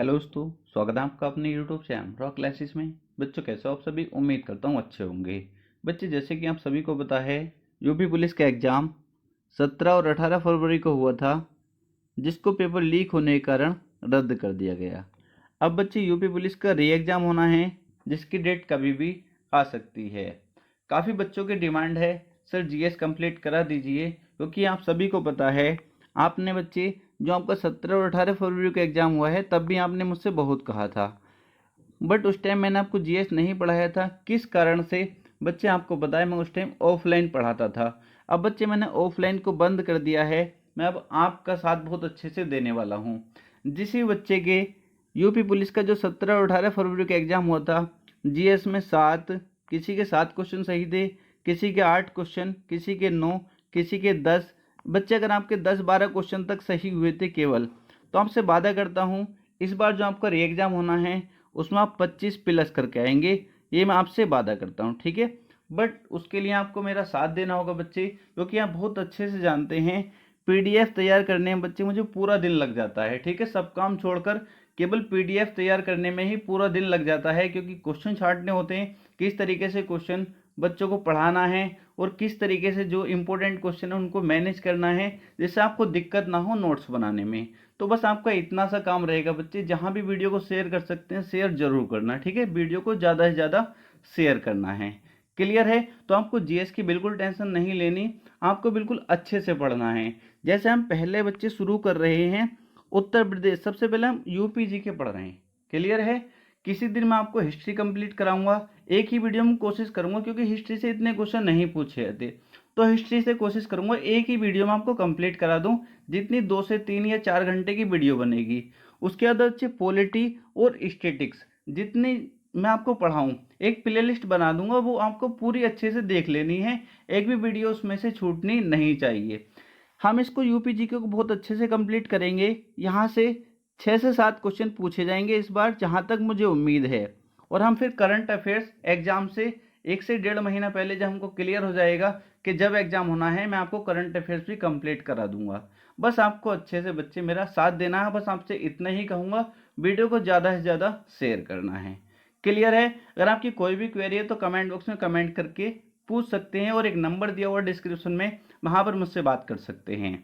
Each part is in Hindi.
हेलो दोस्तों, स्वागत है आपका अपने यूट्यूब चैनल रॉक क्लासेस में। बच्चों कैसे हो आप सभी? उम्मीद करता हूँ अच्छे होंगे। बच्चे जैसे कि आप सभी को पता है, यूपी पुलिस का एग्ज़ाम 17 और 18 फरवरी को हुआ था, जिसको पेपर लीक होने के कारण रद्द कर दिया गया। अब बच्चे यूपी पुलिस का री एग्ज़ाम होना है, जिसकी डेट कभी भी आ सकती है। काफ़ी बच्चों की डिमांड है, सर जीएस कंप्लीट करा दीजिए, क्योंकि आप सभी को पता है, आपने बच्चे जो आपका 17 और 18 फरवरी का एग्ज़ाम हुआ है, तब भी आपने मुझसे बहुत कहा था, बट उस टाइम मैंने आपको जीएस नहीं पढ़ाया था। किस कारण से? बच्चे आपको पता है, मैं उस टाइम ऑफलाइन पढ़ाता था। अब बच्चे मैंने ऑफलाइन को बंद कर दिया है। मैं अब आपका साथ बहुत अच्छे से देने वाला हूँ। जिस भी बच्चे के यूपी पुलिस का जो 17 और 18 फरवरी का एग्ज़ाम हुआ था, जीएस में 7, किसी के 7 क्वेश्चन सही थे, किसी के 8 क्वेश्चन, किसी के 9, किसी के 10। बच्चे अगर आपके 10-12 क्वेश्चन तक सही हुए थे केवल, तो आपसे वादा करता हूँ, इस बार जो आपका री एग्ज़ाम होना है उसमें आप 25 प्लस करके आएंगे। ये मैं आपसे वादा करता हूँ, ठीक है? बट उसके लिए आपको मेरा साथ देना होगा बच्चे, क्योंकि आप बहुत अच्छे से जानते हैं, पीडीएफ तैयार करने में बच्चे मुझे पूरा दिन लग जाता है, ठीक है? सब काम छोड़कर केवल पीडीएफ तैयार करने में ही पूरा दिन लग जाता है, क्योंकि क्वेश्चन छांटने होते हैं, किस तरीके से क्वेश्चन बच्चों को पढ़ाना है और किस तरीके से जो इम्पोर्टेंट क्वेश्चन है उनको मैनेज करना है, जिससे आपको दिक्कत ना हो नोट्स बनाने में। तो बस आपका इतना सा काम रहेगा बच्चे। जहाँ भी वीडियो को शेयर कर सकते हैं, शेयर जरूर करना, ठीक है? वीडियो को ज़्यादा से ज़्यादा शेयर करना है। क्लियर है? तो आपको जीएस की बिल्कुल टेंशन नहीं लेनी, आपको बिल्कुल अच्छे से पढ़ना है। जैसे हम पहले बच्चे शुरू कर रहे हैं, उत्तर प्रदेश, सबसे पहले हम यूपी जी के पढ़ रहे हैं। क्लियर है? किसी दिन मैं आपको हिस्ट्री कंप्लीट कराऊंगा, एक ही वीडियो में कोशिश करूंगा, क्योंकि हिस्ट्री से इतने क्वेश्चन नहीं पूछे जाते, तो हिस्ट्री से कोशिश करूंगा एक ही वीडियो में आपको कंप्लीट करा दूं, जितनी 2 से 3 या 4 घंटे की वीडियो बनेगी। उसके बाद अच्छे पॉलिटी और स्टैटिक्स जितनी मैं आपको पढ़ाऊं, एक प्लेलिस्ट बना दूंगा, वो आपको पूरी अच्छे से देख लेनी है, एक भी वीडियो उसमें से छूटनी नहीं चाहिए। हम इसको यूपी जीके को बहुत अच्छे से कंप्लीट करेंगे। यहाँ से 6 से 7 क्वेश्चन पूछे जाएंगे इस बार, जहाँ तक मुझे उम्मीद है। और हम फिर करंट अफेयर्स एग्जाम से 1 से 1.5 महीना पहले जब हमको क्लियर हो जाएगा कि जब एग्जाम होना है, मैं आपको करंट अफेयर्स भी कंप्लीट करा दूंगा। बस आपको अच्छे से बच्चे मेरा साथ देना है, बस आपसे इतना ही कहूँगा, वीडियो को ज़्यादा से ज़्यादा शेयर करना है। क्लियर है? अगर आपकी कोई भी क्वेरी है तो कमेंट बॉक्स में कमेंट करके पूछ सकते हैं, और एक नंबर दिया हुआ डिस्क्रिप्शन में, वहाँ पर मुझसे बात कर सकते हैं।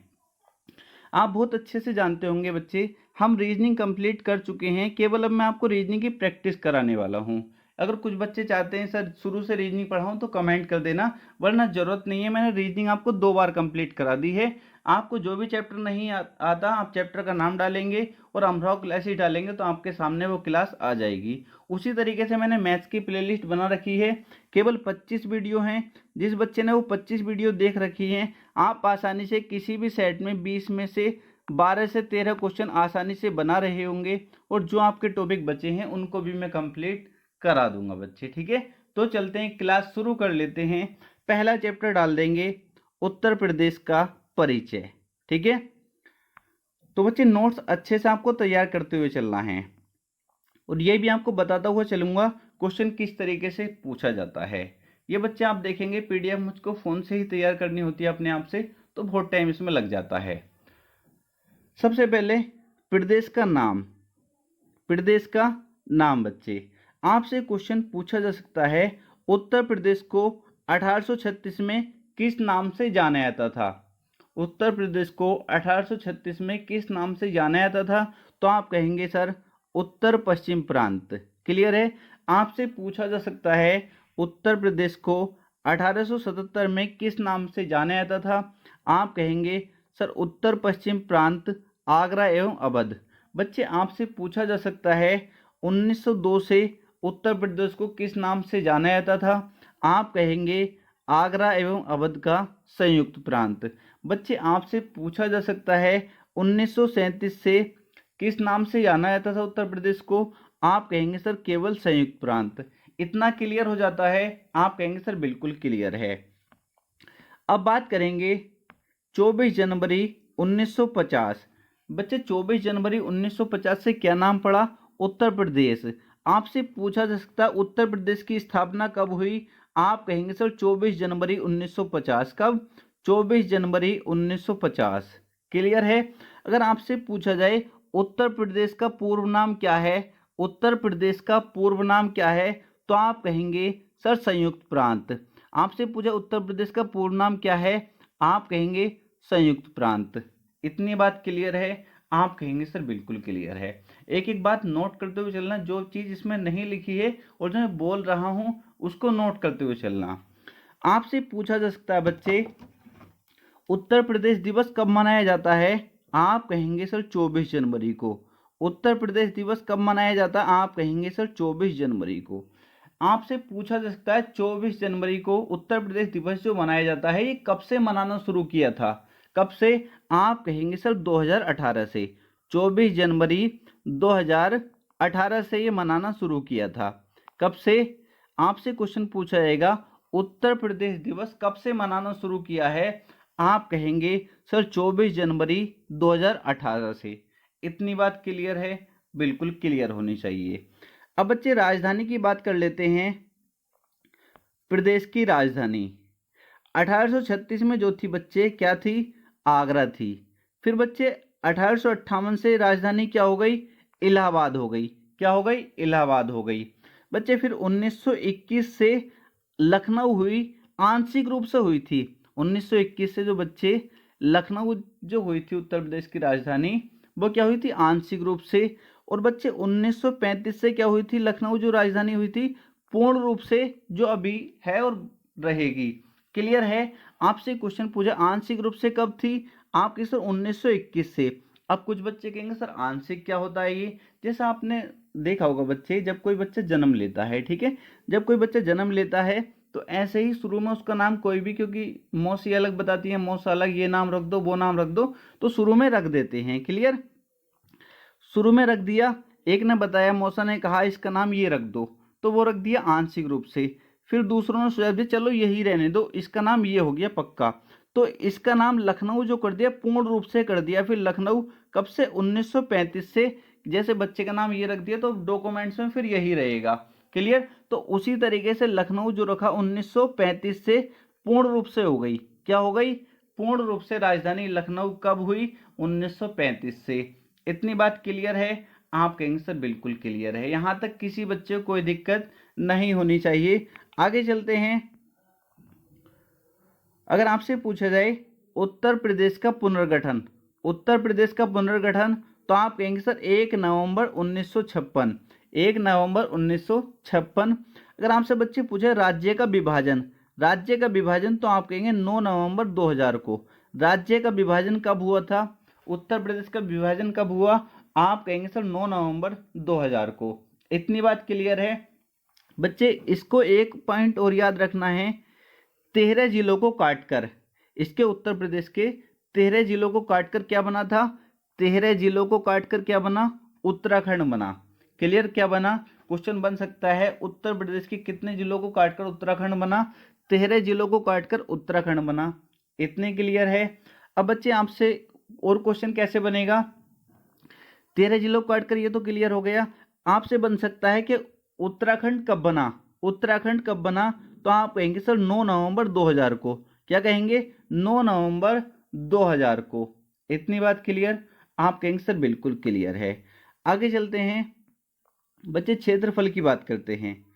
आप बहुत अच्छे से जानते होंगे बच्चे, हम रीजनिंग कंप्लीट कर चुके हैं, केवल अब मैं आपको रीजनिंग की प्रैक्टिस कराने वाला हूं। अगर कुछ बच्चे चाहते हैं सर शुरू से रीजनिंग पढ़ाऊं, तो कमेंट कर देना, वरना ज़रूरत नहीं है। मैंने रीजनिंग आपको 2 बार कंप्लीट करा दी है। आपको जो भी चैप्टर नहीं आता, आप चैप्टर का नाम डालेंगे और अमराव क्लास ही डालेंगे, तो आपके सामने वो क्लास आ जाएगी। उसी तरीके से मैंने मैथ्स की प्लेलिस्ट बना रखी है, केवल 25 वीडियो हैं। जिस बच्चे ने वो 25 वीडियो देख रखी हैं, आप आसानी से किसी भी सेट में 20 में से 12 से 13 क्वेश्चन आसानी से बना रहे होंगे, और जो आपके टॉपिक बचे हैं उनको भी मैं कंप्लीट करा दूंगा बच्चे, ठीक है? तो चलते हैं, क्लास शुरू कर लेते हैं। पहला चैप्टर डाल देंगे, उत्तर प्रदेश का परिचय, ठीक है? तो बच्चे नोट्स अच्छे से आपको तैयार करते हुए चलना है, और ये भी आपको बताता हुआ चलूंगा क्वेश्चन किस तरीके से पूछा जाता है। ये बच्चे आप देखेंगे, पीडीएफ मुझको फ़ोन से ही तैयार करनी होती है अपने आप से, तो बहुत टाइम इसमें लग जाता है। सबसे पहले प्रदेश का नाम, प्रदेश का नाम बच्चे, आपसे क्वेश्चन पूछा जा सकता है, उत्तर प्रदेश को 1836 में किस नाम से जाना जाता था? उत्तर प्रदेश को 1836 में किस नाम से जाना जाता था? तो आप कहेंगे सर उत्तर पश्चिम प्रांत। क्लियर है? आपसे पूछा जा सकता है, उत्तर प्रदेश को 1877 में किस नाम से जाना जाता था? आप कहेंगे सर उत्तर पश्चिम प्रांत, आगरा एवं अवध। बच्चे आपसे पूछा जा सकता है, 1902 से उत्तर प्रदेश को किस नाम से जाना जाता था? आप कहेंगे आगरा एवं अवध का संयुक्त प्रांत। बच्चे आपसे पूछा जा सकता है, 1937 से किस नाम से जाना जाता था उत्तर प्रदेश को? आप कहेंगे सर केवल संयुक्त प्रांत। इतना क्लियर हो जाता है? आप कहेंगे सर बिल्कुल क्लियर है। अब बात करेंगे 24 जनवरी 1950। बच्चे 24 जनवरी 1950 से क्या नाम पड़ा? उत्तर प्रदेश। आपसे पूछा जा सकता है उत्तर प्रदेश की स्थापना कब हुई? आप कहेंगे सर 24 जनवरी 1950। कब? 24 जनवरी 1950। क्लियर है? अगर आपसे पूछा जाए उत्तर प्रदेश का पूर्व नाम क्या है? उत्तर प्रदेश का पूर्व नाम क्या है? तो आप कहेंगे सर संयुक्त प्रांत। आपसे पूछा उत्तर प्रदेश का पूर्व नाम क्या है? आप कहेंगे संयुक्त प्रांत। इतनी बात क्लियर है? आप कहेंगे सर बिल्कुल क्लियर है। एक एक बात नोट करते हुए चलना, जो चीज इसमें नहीं लिखी है और जो मैं बोल रहा हूं उसको नोट करते हुए चलना। आपसे पूछा जा सकता है बच्चे, उत्तर प्रदेश दिवस कब मनाया जाता है? आप कहेंगे सर 24 जनवरी को। उत्तर प्रदेश दिवस कब मनाया जाता है? आप कहेंगे सर 24 जनवरी को। आपसे पूछा जा सकता है 24 जनवरी को उत्तर प्रदेश दिवस जो मनाया जाता है ये कब से मनाना शुरू किया था? कब से? आप कहेंगे सर 2018 से। 24 जनवरी 2018 से ये मनाना शुरू किया था। कब से? आपसे क्वेश्चन पूछा जाएगा उत्तर प्रदेश दिवस कब से मनाना शुरू किया है? आप कहेंगे सर 24 जनवरी 2018 से। इतनी बात क्लियर है? बिल्कुल क्लियर होनी चाहिए। अब बच्चे राजधानी की बात कर लेते हैं। प्रदेश की राजधानी 1836 में जो थी बच्चे क्या थी? आगरा थी। फिर बच्चे 1858 से राजधानी क्या हो गई? इलाहाबाद हो गई। क्या हो गई? इलाहाबाद हो गई। बच्चे फिर 1921 से लखनऊ हुई, आंशिक रूप से हुई थी। 1921 से जो बच्चे लखनऊ जो हुई थी उत्तर प्रदेश की राजधानी, वो क्या हुई थी? आंशिक रूप से। और बच्चे 1935 से क्या हुई थी? लखनऊ जो राजधानी हुई थी पूर्ण रूप से, जो अभी है और रहेगी। क्लियर है? आपसे क्वेश्चन पूछा आंशिक रूप से कब थी? आपके सर 1921 से। अब कुछ बच्चे कहेंगे सर आंशिक क्या होता है ये? जैसा आपने देखा होगा बच्चे, जब कोई बच्चा जन्म लेता है, ठीक है, जब कोई बच्चा जन्म लेता है तो ऐसे ही शुरू में उसका नाम कोई भी, क्योंकि मौसी अलग बताती है, मौसा अलग, ये नाम रख दो वो नाम रख दो, तो शुरू में रख देते हैं। क्लियर? शुरू में रख दिया, एक ने बताया, मौसा ने कहा इसका नाम ये रख दो, तो वो रख दिया आंशिक रूप से। फिर दूसरों ने सुझाव दिया चलो यही रहने दो, इसका नाम ये हो गया पक्का, तो इसका नाम लखनऊ जो कर दिया पूर्ण रूप से कर दिया। फिर लखनऊ कब से? 1935 से। जैसे बच्चे का नाम ये रख दिया तो डॉक्यूमेंट्स में फिर यही रहेगा। क्लियर? तो उसी तरीके से लखनऊ जो रखा 1935 से पूर्ण रूप से हो गई। क्या हो गई? पूर्ण रूप से राजधानी लखनऊ कब हुई? 1935 से। इतनी बात क्लियर है? आप कहेंगे सर बिल्कुल क्लियर है। यहां तक किसी बच्चे को कोई दिक्कत नहीं होनी चाहिए। आगे चलते हैं। अगर आपसे पूछा जाए उत्तर प्रदेश का पुनर्गठन, उत्तर प्रदेश का पुनर्गठन, तो आप कहेंगे सर 1 नवंबर 1956। 1 नवंबर 1956। अगर आपसे बच्चे पूछे राज्य का विभाजन, राज्य का विभाजन, तो आप कहेंगे 9 नवंबर 2000 को। राज्य का विभाजन कब हुआ था? उत्तर प्रदेश का विभाजन कब हुआ? आप कहेंगे सर 9 नवंबर 2000 को। इतनी बात क्लियर है? बच्चे इसको एक पॉइंट और याद रखना है, 13 जिलों को काटकर, इसके उत्तर प्रदेश के 13 जिलों को काटकर क्या बना था? 13 जिलों को काटकर क्या बना? उत्तराखंड बना। क्लियर? क्या बना? क्वेश्चन बन सकता है उत्तर प्रदेश के कितने जिलों को काटकर उत्तराखंड बना? 13 जिलों को काटकर उत्तराखंड बना। इतने क्लियर है? अब बच्चे आपसे और क्वेश्चन कैसे बनेगा? 13 जिलों को काटकर, ये तो क्लियर हो गया। आपसे बन सकता है कि उत्तराखंड कब बना? उत्तराखंड कब बना? तो आप कहेंगे सर 9 नवंबर 2000 को। क्या कहेंगे? 9 नवंबर 2000 को। इतनी बात क्लियर? आप कहेंगे सर बिल्कुल क्लियर है। आगे चलते हैं बच्चे, क्षेत्रफल की बात करते हैं।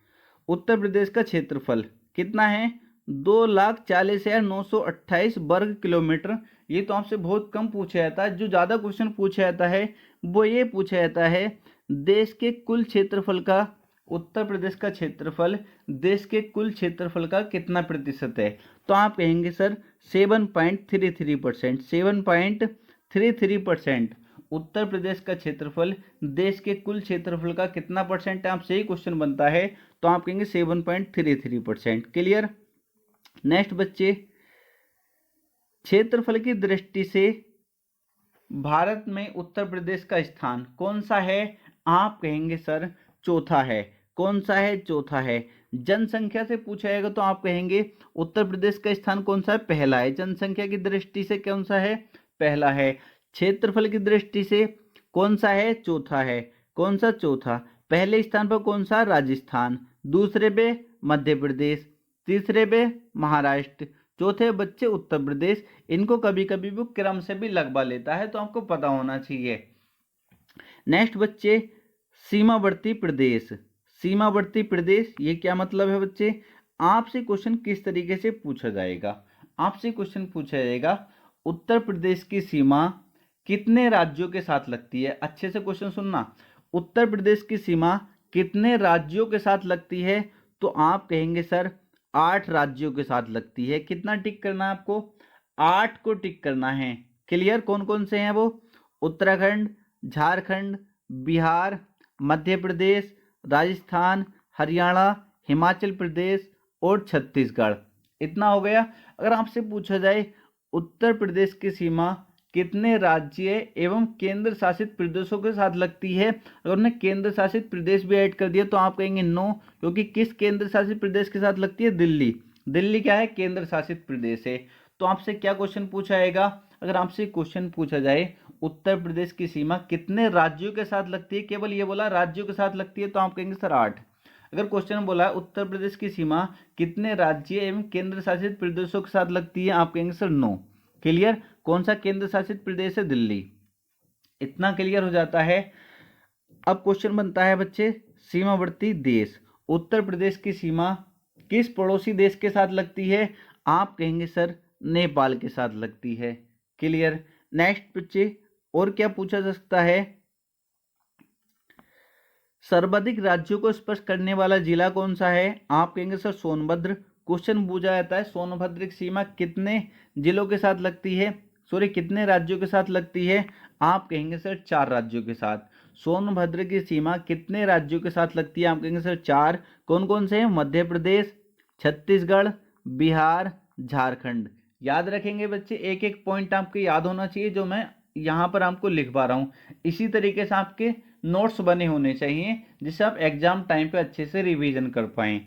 उत्तर प्रदेश का क्षेत्रफल कितना है? 2,40,928 वर्ग किलोमीटर। ये तो आपसे बहुत कम पूछा जाता है। जो ज़्यादा क्वेश्चन पूछा जाता है वो ये पूछा जाता है देश के कुल क्षेत्रफल का, उत्तर प्रदेश का क्षेत्रफल देश के कुल क्षेत्रफल का कितना प्रतिशत है? तो आप कहेंगे सर 7.33%। 7.33%। उत्तर प्रदेश का क्षेत्रफल देश के कुल क्षेत्रफल का कितना परसेंट है? आपसे ही क्वेश्चन बनता है, तो आप कहेंगे 7.33%। क्लियर? नेक्स्ट बच्चे, क्षेत्रफल की दृष्टि से भारत में उत्तर प्रदेश का स्थान कौन सा है? आप कहेंगे सर चौथा है। कौन सा है? चौथा है। जनसंख्या से पूछा जाएगा तो आप कहेंगे उत्तर प्रदेश का स्थान कौन सा है? पहला है। जनसंख्या की दृष्टि से कौन सा है? पहला है। क्षेत्रफल की दृष्टि से कौन सा है? चौथा है। कौन सा? चौथा। पहले स्थान पर कौन सा? राजस्थान। दूसरे पे मध्य प्रदेश। तीसरे पे महाराष्ट्र। चौथे बच्चे उत्तर प्रदेश। इनको कभी कभी वो क्रम से भी लगवा लेता है, तो आपको पता होना चाहिए। नेक्स्ट बच्चे, सीमावर्ती प्रदेश। सीमावर्ती प्रदेश ये क्या मतलब है बच्चे? आपसे क्वेश्चन किस तरीके से पूछा जाएगा? आपसे क्वेश्चन पूछा जाएगा उत्तर प्रदेश की सीमा कितने राज्यों के साथ लगती है? अच्छे से क्वेश्चन सुनना। उत्तर प्रदेश की सीमा कितने राज्यों के साथ लगती है? तो आप कहेंगे सर 8 राज्यों के साथ लगती है। कितना टिक करना है आपको? 8 को टिक करना है। क्लियर? कौन कौन से हैं वो? उत्तराखंड, झारखंड, बिहार, मध्य प्रदेश, राजस्थान, हरियाणा, हिमाचल प्रदेश और छत्तीसगढ़। इतना हो गया। अगर आपसे पूछा जाए उत्तर प्रदेश की सीमा कितने राज्य एवं केंद्र शासित प्रदेशों के साथ लगती है, अगर उन्हें केंद्र शासित प्रदेश भी ऐड कर दिया तो आप कहेंगे नो, क्योंकि किस केंद्र शासित प्रदेश के साथ लगती है? दिल्ली। दिल्ली क्या है? केंद्र शासित प्रदेश है। तो आपसे क्या क्वेश्चन पूछा जाएगा? अगर आपसे क्वेश्चन पूछा जाए उत्तर प्रदेश की सीमा कितने राज्यों के साथ लगती है, केवल ये बोला राज्यों के साथ लगती है, तो आप कहेंगे सर 8। अगर क्वेश्चन बोला है उत्तर प्रदेश की सीमा कितने राज्य एवं केंद्र शासित प्रदेशों के साथ लगती है, आप कहेंगे सर 9। क्लियर? कौन सा केंद्र शासित प्रदेश है? दिल्ली। इतना क्लियर हो जाता है। अब क्वेश्चन बनता है बच्चे, सीमावर्ती देश। उत्तर प्रदेश की सीमा किस पड़ोसी देश के साथ लगती है? आप कहेंगे सर नेपाल के साथ लगती है। क्लियर? नेक्स्ट बच्चे, और क्या पूछा जा सकता है? सर्वाधिक राज्यों को स्पर्श करने वाला जिला कौन सा है? आप कहेंगे सर सोनभद्र। क्वेश्चन पूछा जाता है सोनभद्र की सीमा कितने जिलों के साथ लगती है, सॉरी कितने राज्यों के साथ लगती है? आप कहेंगे सर 4 राज्यों के साथ। सोनभद्र की सीमा कितने राज्यों के साथ लगती है? आप कहेंगे सर 4। कौन कौन से हैं? मध्य प्रदेश, छत्तीसगढ़, बिहार, झारखंड। याद रखेंगे बच्चे, एक एक पॉइंट आपको याद होना चाहिए जो मैं यहाँ पर आपको लिख पा रहा हूँ। इसी तरीके से आपके नोट्स बने होने चाहिए जिससे आप एग्जाम टाइम पे अच्छे से रिवीजन कर पाएं।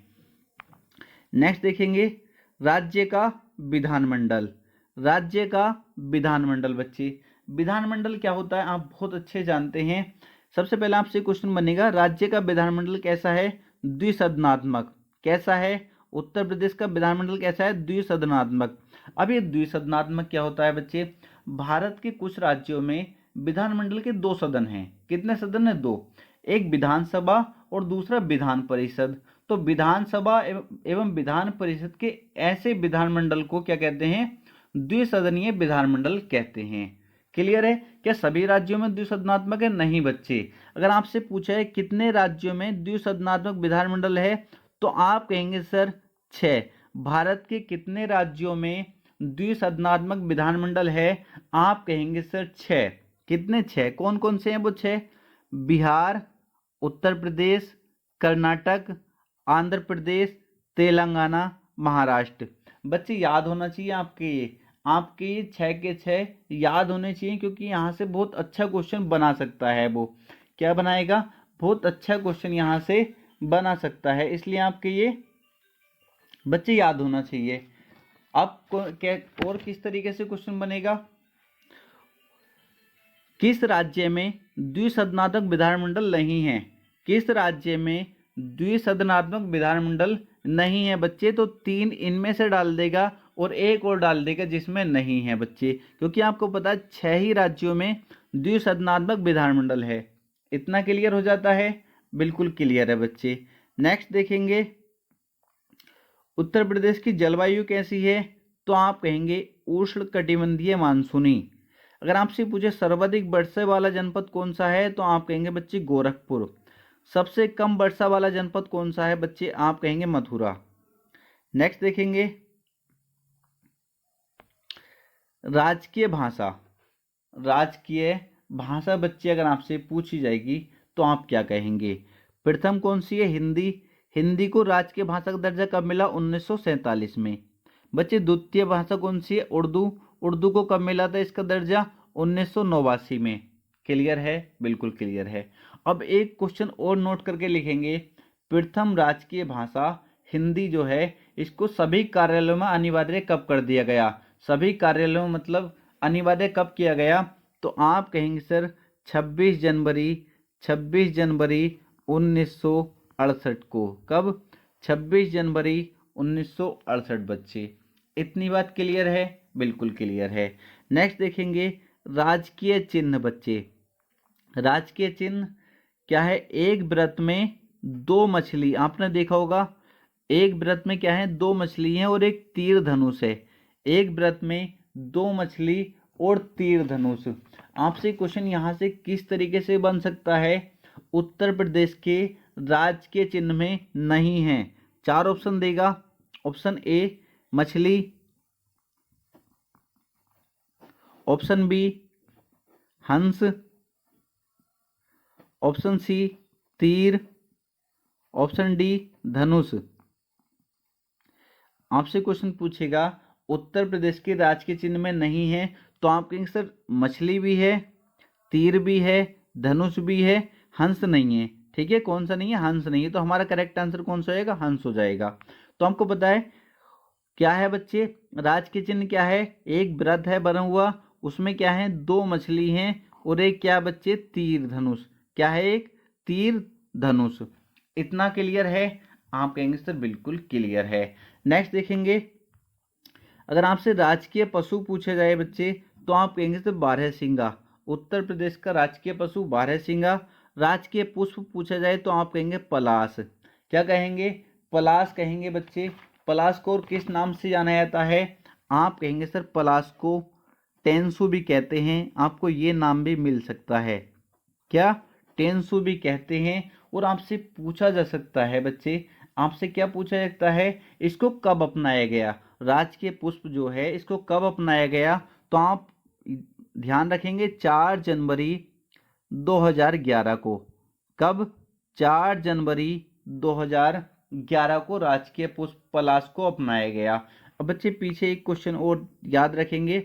नेक्स्ट देखेंगे, राज्य का विधानमंडल। राज्य का विधानमंडल बच्चे, विधानमंडल क्या होता है आप बहुत अच्छे जानते हैं। सबसे पहले आपसे क्वेश्चन बनेगा राज्य का विधानमंडल कैसा है? द्विसदनात्मक। कैसा है? उत्तर प्रदेश का विधानमंडल कैसा है? द्विसदनात्मक। अब ये द्विसदनात्मक क्या होता है बच्चे? भारत के कुछ राज्यों में विधानमंडल के 2 सदन हैं। कितने सदन हैं? 2। एक विधानसभा और दूसरा विधान परिषद। तो विधानसभा एवं विधान परिषद के ऐसे विधानमंडल को क्या कहते हैं? द्विसदनीय विधानमंडल कहते हैं। क्लियर है? क्या सभी राज्यों में द्विसदनात्मक है? नहीं बच्चे। अगर आपसे पूछा है कितने राज्यों में द्विसदनात्मक विधानमंडल है, तो आप कहेंगे सर 6। भारत के कितने राज्यों में द्विसदनात्मक विधानमंडल है? आप कहेंगे सर 6। कितने? 6। कौन कौन से हैं वो 6? बिहार, उत्तर प्रदेश, कर्नाटक, आंध्र प्रदेश, तेलंगाना, महाराष्ट्र। बच्चे याद होना चाहिए आपके ये 6 के 6 याद होने चाहिए, क्योंकि यहाँ से बहुत अच्छा क्वेश्चन बना सकता है। वो क्या बनाएगा? बहुत अच्छा क्वेश्चन यहाँ से बना सकता है, इसलिए आपके ये बच्चे याद होना चाहिए। अब क्या और किस तरीके से क्वेश्चन बनेगा? किस राज्य में द्विसदनात्मक विधानमंडल नहीं है? किस राज्य में द्विसदनात्मक विधानमंडल नहीं है बच्चे? तो 3 इनमें से डाल देगा और एक और डाल देगा जिसमें नहीं है बच्चे, क्योंकि आपको पता है 6 ही राज्यों में द्विसदनात्मक विधानमंडल है। इतना क्लियर हो जाता है? बिल्कुल क्लियर है बच्चे। नेक्स्ट देखेंगे, उत्तर प्रदेश की जलवायु कैसी है? तो आप कहेंगे उष्ण कटिबंधीय मानसूनी। अगर आपसे पूछे सर्वाधिक वर्षा वाला जनपद कौन सा है, तो आप कहेंगे बच्चे गोरखपुर। सबसे कम वर्षा वाला जनपद कौन सा है बच्चे? आप कहेंगे मथुरा। नेक्स्ट देखेंगे, राजकीय भाषा। राजकीय भाषा बच्चे अगर आपसे पूछी जाएगी तो आप क्या कहेंगे? प्रथम कौन सी है? हिंदी। हिंदी को राजकीय भाषा का दर्जा कब मिला? 1947 में। बच्चे द्वितीय भाषा कौन सी है? उर्दू। उर्दू को कब मिला था इसका दर्जा? 1989 में। क्लियर है? बिल्कुल क्लियर है। अब एक क्वेश्चन और नोट करके लिखेंगे, प्रथम राजकीय भाषा हिंदी जो है इसको सभी कार्यालयों में अनिवार्य कब कर दिया गया? सभी कार्यालयों में मतलब अनिवार्य कब किया गया? तो आप कहेंगे सर 26 जनवरी 1968 को। कब? 26 जनवरी 1968 बच्चे। इतनी बात क्लियर है? बिल्कुल क्लियर है। नेक्स्ट देखेंगे, राजकीय चिन्ह बच्चे। राजकीय चिन्ह क्या है? एक व्रत में दो मछली, आपने देखा होगा एक व्रत में क्या है? दो मछली हैं और एक तीर धनुष है। एक व्रत में दो मछली और तीर धनुष। आपसे क्वेश्चन यहाँ से किस तरीके से बन सकता है? उत्तर प्रदेश के राजकीय चिन्ह में नहीं है। चार ऑप्शन देगा। ऑप्शन ए मछली, ऑप्शन बी हंस, ऑप्शन सी तीर, ऑप्शन डी धनुष। आपसे क्वेश्चन पूछेगा उत्तर प्रदेश के राजकीय चिन्ह में नहीं है, तो आप कहेंगे सर मछली भी है, तीर भी है, धनुष भी है, हंस नहीं है। ठीक है, कौन सा नहीं है? हंस नहीं है। तो हमारा करेक्ट आंसर कौन सा होएगा? हंस हो जाएगा। तो हमको पता है क्या है बच्चे, राजकीय चिन्ह क्या है? एक व्रत है बना हुआ, उसमें क्या है? दो मछली हैं और एक क्या बच्चे? तीर धनुष। क्या है? एक तीर धनुष। इतना क्लियर है? आप कहेंगे सर बिल्कुल क्लियर है। नेक्स्ट देखेंगे, अगर आपसे राजकीय पशु पूछे जाए बच्चे, तो आप कहेंगे सर बारहसिंगा। उत्तर प्रदेश का राजकीय पशु बारहसिंगा। राजकीय पुष्प पूछा जाए तो आप कहेंगे पलाश। क्या कहेंगे? पलाश कहेंगे बच्चे। पलाश को और किस नाम से जाना जाता है? आप कहेंगे सर पलाश को टेंसु भी कहते हैं, आपको ये नाम भी मिल सकता है। क्या? टेंसु भी कहते हैं। और आपसे पूछा जा सकता है बच्चे, आपसे क्या पूछा जा सकता है? इसको कब अपनाया गया? राजकीय पुष्प जो है इसको कब अपनाया गया? तो आप ध्यान रखेंगे 4 जनवरी 2011 को। कब? 4 जनवरी 2011 को राजकीय पुष्प पलाश को अपनाया गया। अब बच्चे पीछे एक क्वेश्चन और याद रखेंगे,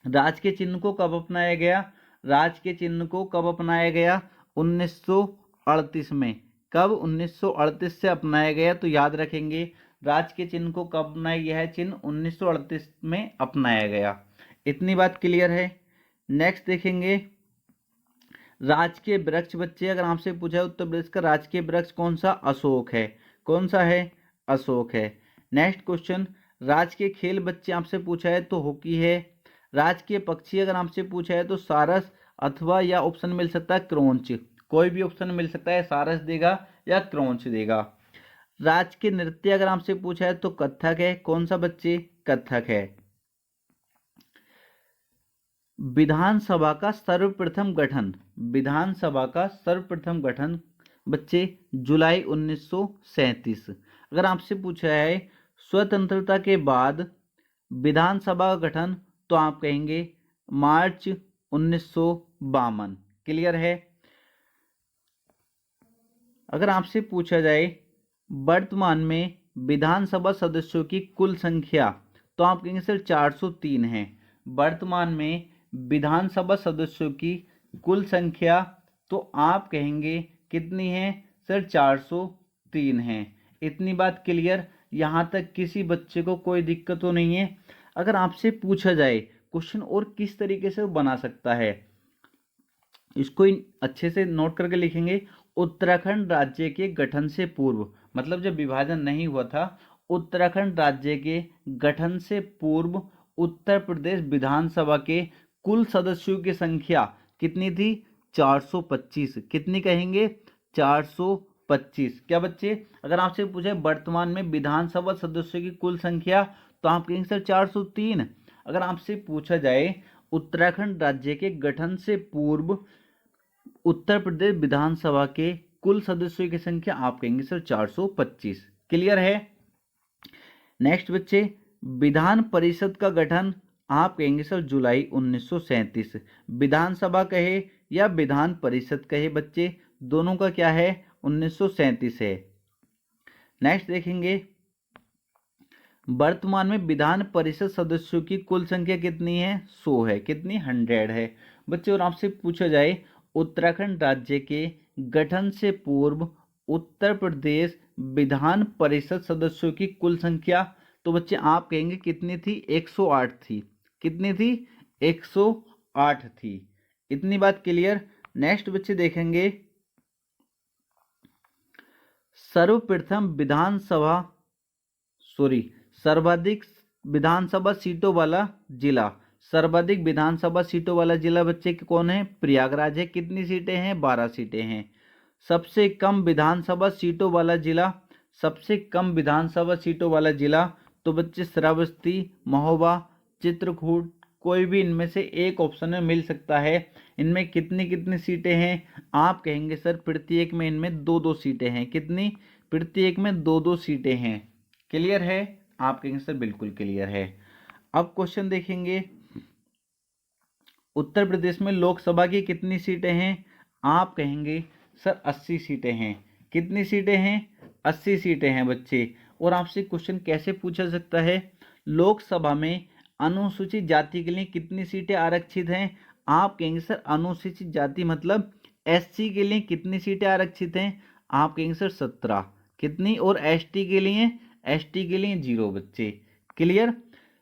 राजकीय चिन्ह को कब अपनाया गया? राजकीय चिन्ह को कब अपनाया गया? 1938 में। कब? 1938 से अपनाया गया। तो याद रखेंगे राजकीय चिन्ह को कब अपनाया गया है? चिन्ह 1938 में अपनाया गया। इतनी बात क्लियर है। नेक्स्ट देखेंगे, राजकीय वृक्ष बच्चे, अगर आपसे पूछा है उत्तर प्रदेश का राजकीय वृक्ष कौन सा? अशोक है। कौन सा है? अशोक है। नेक्स्ट क्वेश्चन, राजकीय खेल बच्चे आपसे पूछा है तो हॉकी है। राजकीय पक्षी अगर आपसे पूछा है तो सारस, अथवा या ऑप्शन मिल सकता है क्रोंच। कोई भी ऑप्शन मिल सकता है, सारस देगा या क्रोंच देगा। राजकीय नृत्य अगर आपसे पूछा है तो कथक है। कौन सा बच्चे? कथक है। विधानसभा का सर्वप्रथम गठन, विधानसभा का सर्वप्रथम गठन बच्चे जुलाई 1937। अगर आपसे पूछा है स्वतंत्रता के बाद विधानसभा का गठन, तो आप कहेंगे मार्च 1952। क्लियर है? अगर आपसे पूछा जाए वर्तमान में विधानसभा सदस्यों की कुल संख्या, तो आप कहेंगे सर 403 है। वर्तमान में विधानसभा सदस्यों की कुल संख्या, तो आप कहेंगे कितनी है? सर 403 है। इतनी बात क्लियर? यहाँ तक किसी बच्चे को कोई दिक्कत तो नहीं है? अगर आपसे पूछा जाए क्वेश्चन और किस तरीके से बना सकता है, इसको अच्छे से नोट करके लिखेंगे। उत्तराखंड राज्य के गठन से पूर्व, मतलब जब विभाजन नहीं हुआ था, उत्तराखंड राज्य के गठन से पूर्व उत्तर प्रदेश विधानसभा के कुल सदस्यों की संख्या कितनी थी? 425। कितनी कहेंगे? 425। क्या बच्चे? अगर आपसे पूछे वर्तमान में विधानसभा सदस्यों की कुल संख्या, तो आप कहेंगे सर 403। अगर आपसे पूछा जाए उत्तराखंड राज्य के गठन से पूर्व उत्तर प्रदेश विधानसभा के कुल सदस्यों की संख्या, आप कहेंगे सर 425। क्लियर है? नेक्स्ट बच्चे, विधान परिषद का गठन, आप कहेंगे सर जुलाई 1937। विधानसभा कहे या विधान परिषद कहे बच्चे, दोनों का क्या है? 1937 है। नेक्स्ट देखेंगे, वर्तमान में विधान परिषद सदस्यों की कुल संख्या कितनी है? 100 है। कितनी? 100 है बच्चे। और आपसे पूछा जाए उत्तराखंड राज्य के गठन से पूर्व उत्तर प्रदेश विधान परिषद सदस्यों की कुल संख्या, तो बच्चे आप कहेंगे कितनी थी? 108 थी। कितनी थी? 108 थी। इतनी बात क्लियर? नेक्स्ट बच्चे देखेंगे, सर्वप्रथम सर्वाधिक विधानसभा सीटों वाला जिला, सर्वाधिक विधानसभा सीटों वाला जिला बच्चे कौन है? प्रयागराज है। कितनी सीटें हैं? 12 सीटें हैं। सबसे कम विधानसभा सीटों वाला जिला, सबसे कम विधानसभा सीटों वाला जिला तो बच्चे श्रावस्ती, महोबा, चित्रकूट, कोई भी इनमें से एक ऑप्शन में मिल सकता है। इनमें कितनी कितनी सीटें हैं? आप कहेंगे सर प्रत्येक में इनमें 2-2 सीटें हैं। कितनी? प्रत्येक में 2-2 सीटें हैं। क्लियर है? आप कहेंगे सर बिल्कुल क्लियर है। अब क्वेश्चन देखेंगे, उत्तर प्रदेश में लोकसभा की कितनी सीटें हैं? आप कहेंगे सर 80 सीटें हैं। कितनी सीटें हैं? 80 सीटें हैं बच्चे। और आपसे क्वेश्चन कैसे पूछा सकता है? लोकसभा में अनुसूचित जाति के लिए कितनी सीटें आरक्षित हैं? आप कहेंगे सर अनुसूचित जाति मतलब एससी के लिए कितनी सीटें आरक्षित हैं? आप कहेंगे सर 17। कितनी? और एसटी के लिए? एसटी के लिए 0 बच्चे। क्लियर?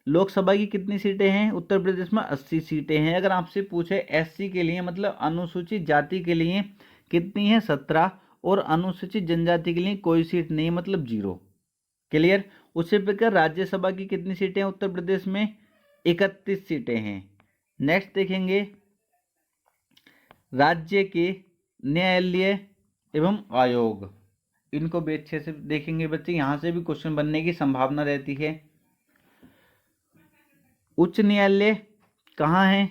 लोकसभा की कितनी सीटें हैं उत्तर प्रदेश में? 80 सीटें हैं। अगर आपसे पूछे एससी के लिए मतलब अनुसूचित जाति के लिए कितनी है? 17। और अनुसूचित जनजाति के लिए कोई सीट नहीं मतलब 0। क्लियर? उसी प्रकार राज्यसभा की कितनी सीटें हैं उत्तर प्रदेश में? 31 सीटें हैं। नेक्स्ट देखेंगे, राज्य के न्यायालय एवं आयोग, इनको भी अच्छे से देखेंगे बच्चे। यहां से भी क्वेश्चन बनने की संभावना रहती है। उच्च न्यायालय कहाँ है?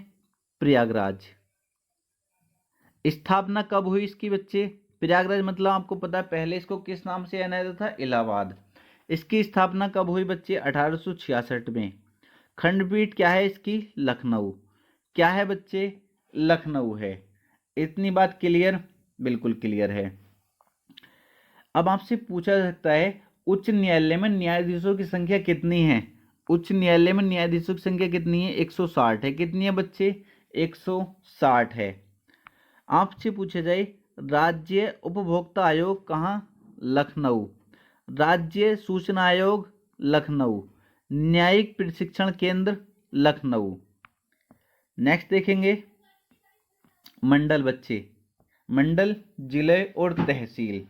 प्रयागराज। स्थापना कब हुई इसकी बच्चे? प्रयागराज मतलब आपको पता है पहले इसको किस नाम से जाना जाता था? इलाहाबाद। इसकी स्थापना कब हुई बच्चे? 1866 में। खंडपीठ क्या है इसकी? लखनऊ। क्या है बच्चे? लखनऊ है। इतनी बात क्लियर? बिल्कुल क्लियर है। अब आपसे पूछा जा सकता है उच्च न्यायालय में न्यायाधीशों की संख्या कितनी है? उच्च न्यायालय में न्यायाधीशों की संख्या कितनी है? 160 है। कितनी है बच्चे? 160 है। आपसे पूछा जाए राज्य उपभोक्ता आयोग कहाँ? लखनऊ। राज्य सूचना आयोग लखनऊ। न्यायिक प्रशिक्षण केंद्र लखनऊ। नेक्स्ट देखेंगे मंडल बच्चे। मंडल जिले और तहसील।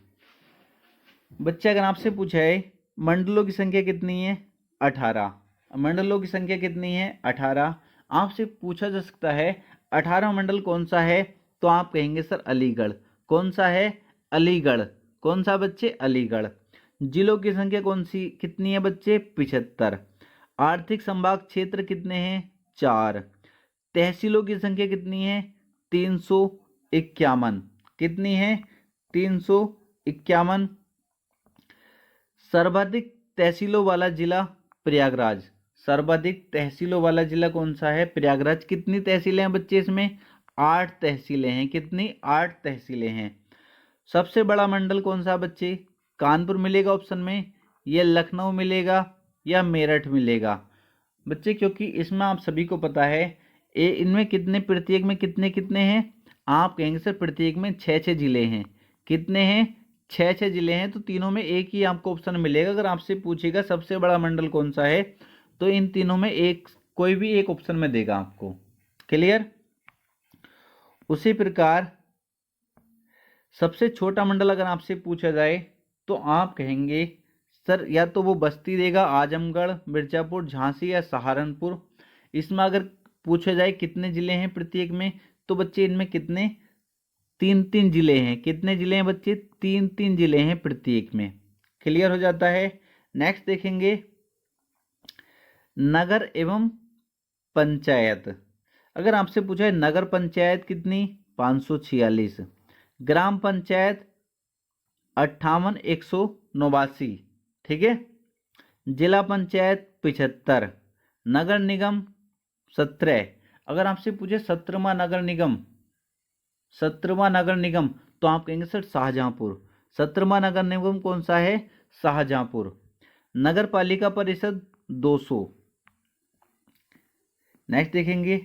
बच्चे अगर आपसे पूछा है मंडलों की संख्या कितनी है? 18। मंडलों की संख्या कितनी है? 18। आपसे पूछा जा सकता है 18 मंडल कौन सा है? तो आप कहेंगे सर अलीगढ़। कौन सा है? अलीगढ़। कौन सा बच्चे? अलीगढ़। जिलों की संख्या कौन सी कितनी है बच्चे? 75। आर्थिक संभाग क्षेत्र कितने हैं? 4। तहसीलों की संख्या कितनी है? 351। कितनी है? 351। सर्वाधिक तहसीलों वाला जिला प्रयागराज। सर्वाधिक तहसीलों वाला जिला कौन सा है? प्रयागराज। कितनी तहसीलें हैं बच्चे इसमें? 8 तहसीलें हैं। कितनी? 8 तहसीलें हैं। सबसे बड़ा मंडल कौन सा बच्चे? कानपुर मिलेगा ऑप्शन में, या लखनऊ मिलेगा, या मेरठ मिलेगा बच्चे, क्योंकि इसमें आप सभी को पता है इनमें कितने प्रत्येक में कितने कितने हैं? आप कहेंगे सर प्रत्येक में 6-6 जिले हैं। कितने हैं? 6-6 जिले हैं। तो तीनों में एक ही आपको ऑप्शन मिलेगा। अगर आपसे पूछेगा सबसे बड़ा मंडल कौन सा है तो इन तीनों में एक कोई भी एक ऑप्शन में देगा आपको। क्लियर? उसी प्रकार सबसे छोटा मंडल अगर आपसे पूछा जाए तो आप कहेंगे सर या तो वो बस्ती देगा, आजमगढ़, मिर्जापुर, झांसी या सहारनपुर। इसमें अगर पूछा जाए कितने जिले हैं प्रत्येक में तो बच्चे इनमें कितने? 3-3 जिले हैं। कितने जिले हैं बच्चे? 3-3 जिले हैं प्रत्येक में। क्लियर हो जाता है। नेक्स्ट देखेंगे नगर एवं पंचायत। अगर आपसे पूछा है नगर पंचायत कितनी? 546। ग्राम पंचायत 58,189। ठीक है। जिला पंचायत 75। नगर निगम 17। अगर आपसे पूछे 17वां नगर निगम, 17वां नगर निगम तो आप कहेंगे सर शाहजहांपुर। 17वां नगर निगम कौन सा है? शाहजहांपुर। नगर पालिका परिषद 200। नेक्स्ट देखेंगे